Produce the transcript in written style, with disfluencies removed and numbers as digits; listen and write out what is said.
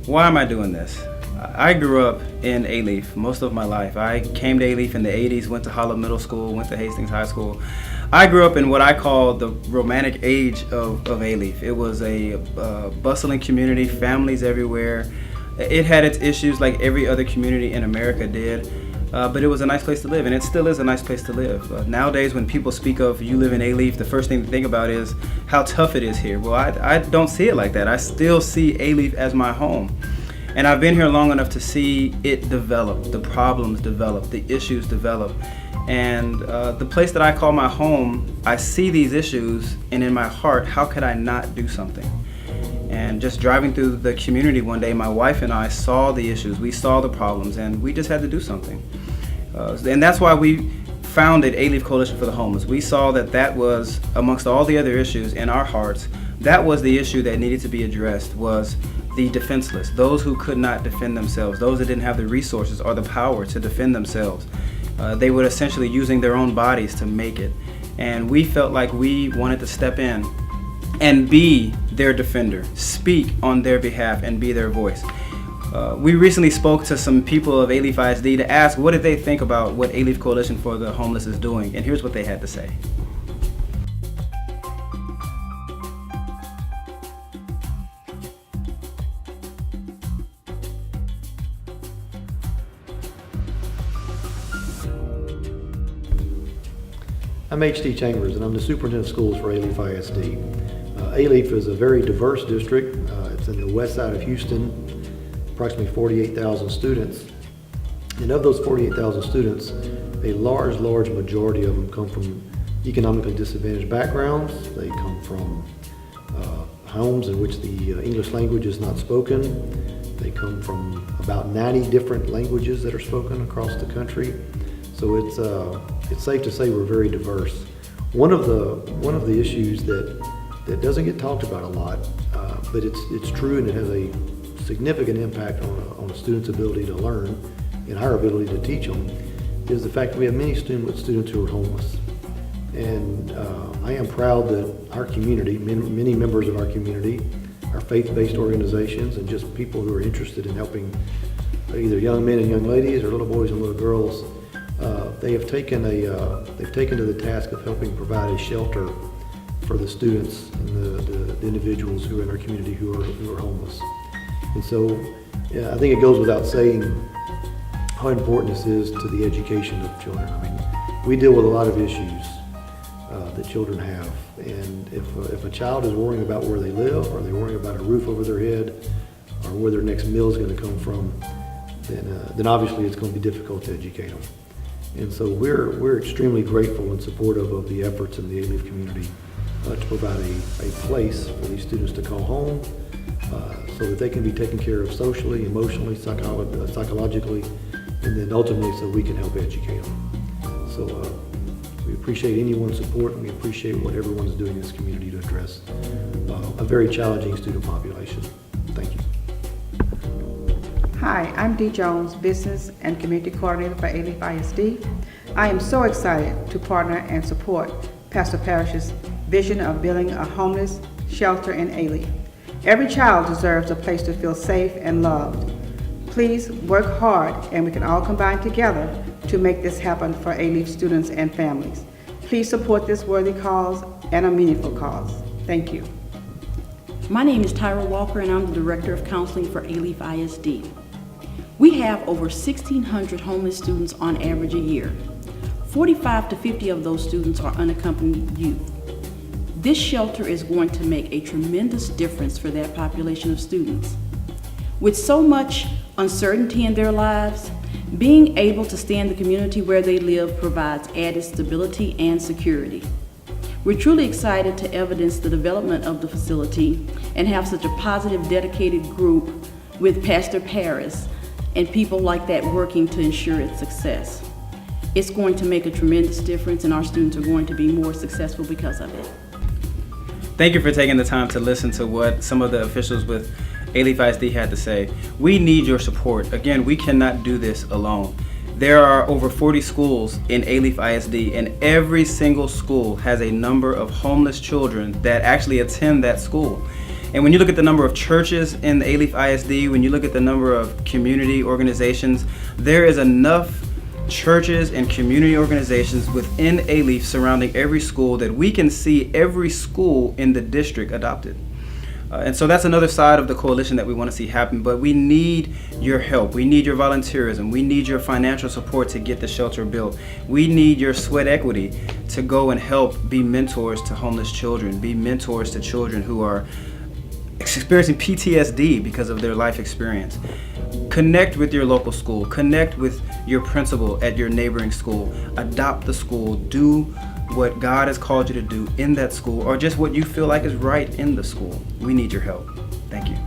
Why am I doing this? I grew up in Alief most of my life. I came to Alief in the 80s, went to Hollow Middle School, went to Hastings High School. I grew up in what I call the romantic age of Alief. It was a bustling community, families everywhere. It had its issues like every other community in America did, but it was a nice place to live, and it still is a nice place to live. Nowadays, when people speak of you live in Alief, the first thing to think about is how tough it is here. Well, I don't see it like that. I still see Alief as my home. And I've been here long enough to see it develop, the problems develop, the issues develop. And the place that I call my home, I see these issues, and in my heart, how could I not do something? And just driving through the community one day, my wife and I saw the issues, we saw the problems, and we just had to do something. And that's why we founded Alief Coalition for the Homeless. We saw that that was, amongst all the other issues in our hearts, that was the issue that needed to be addressed, was the defenseless, those who could not defend themselves, those that didn't have the resources or the power to defend themselves. They were essentially using their own bodies to make it. And we felt like we wanted to step in and be their defender, speak on their behalf, and be their voice. We recently spoke to some people of Alief ISD to ask what did they think about what Alief Coalition for the Homeless is doing, and here's what they had to say. I'm H.D. Chambers, and I'm the superintendent of schools for Alief ISD. Alief is a very diverse district. It's in the west side of Houston, approximately 48,000 students. And of those 48,000 students, a large majority of them come from economically disadvantaged backgrounds. They come from homes in which the English language is not spoken. They come from about 90 different languages that are spoken across the country. So it's safe to say we're very diverse. One of the issues that doesn't get talked about a lot, but it's true, and it has a significant impact on a student's ability to learn and our ability to teach them, is the fact that we have many students who are homeless. And I am proud that our community, many members of our community, our faith-based organizations, and just people who are interested in helping either young men and young ladies or little boys and little girls, they've taken to the task of helping provide a shelter for the students and the individuals who are in our community who are homeless. And so I think it goes without saying how important this is to the education of children. I mean, we deal with a lot of issues that children have, and if a child is worrying about where they live, or they're worrying about a roof over their head, or where their next meal is going to come from, then obviously it's going to be difficult to educate them. And so we're extremely grateful and supportive of the efforts in the Alief community to provide a place for these students to call home, so that they can be taken care of socially, emotionally, psychologically, and then ultimately so we can help educate them. So we appreciate anyone's support, and we appreciate what everyone's doing in this community to address a very challenging student population. Thank you. Hi, I'm Dee Jones, Business and Community Coordinator for Alief ISD. I am so excited to partner and support Pastor Parrish's vision of building a homeless shelter in Alief. Every child deserves a place to feel safe and loved. Please work hard, and we can all combine together to make this happen for Alief students and families. Please support this worthy cause and a meaningful cause. Thank you. My name is Tyra Walker, and I'm the Director of Counseling for Alief ISD. We have over 1,600 homeless students on average a year. 45 to 50 of those students are unaccompanied youth. This shelter is going to make a tremendous difference for that population of students. With so much uncertainty in their lives, being able to stay in the community where they live provides added stability and security. We're truly excited to evidence the development of the facility and have such a positive, dedicated group with Pastor Paris and people like that working to ensure its success. It's going to make a tremendous difference, and our students are going to be more successful because of it. Thank you for taking the time to listen to what some of the officials with Alief ISD had to say. We need your support. Again, we cannot do this alone. There are over 40 schools in Alief ISD, and every single school has a number of homeless children that actually attend that school. And when you look at the number of churches in the Alief ISD, when you look at the number of community organizations, there is enough churches and community organizations within Alief surrounding every school that we can see every school in the district adopted. And so that's another side of the coalition that we want to see happen, but we need your help. We need your volunteerism. We need your financial support to get the shelter built. We need your sweat equity to go and help be mentors to homeless children, be mentors to children who are experiencing PTSD because of their life experience. Connect with your local school. Connect with your principal at your neighboring school. Adopt the school. Do what God has called you to do in that school, or just what you feel like is right in the school. We need your help. Thank you.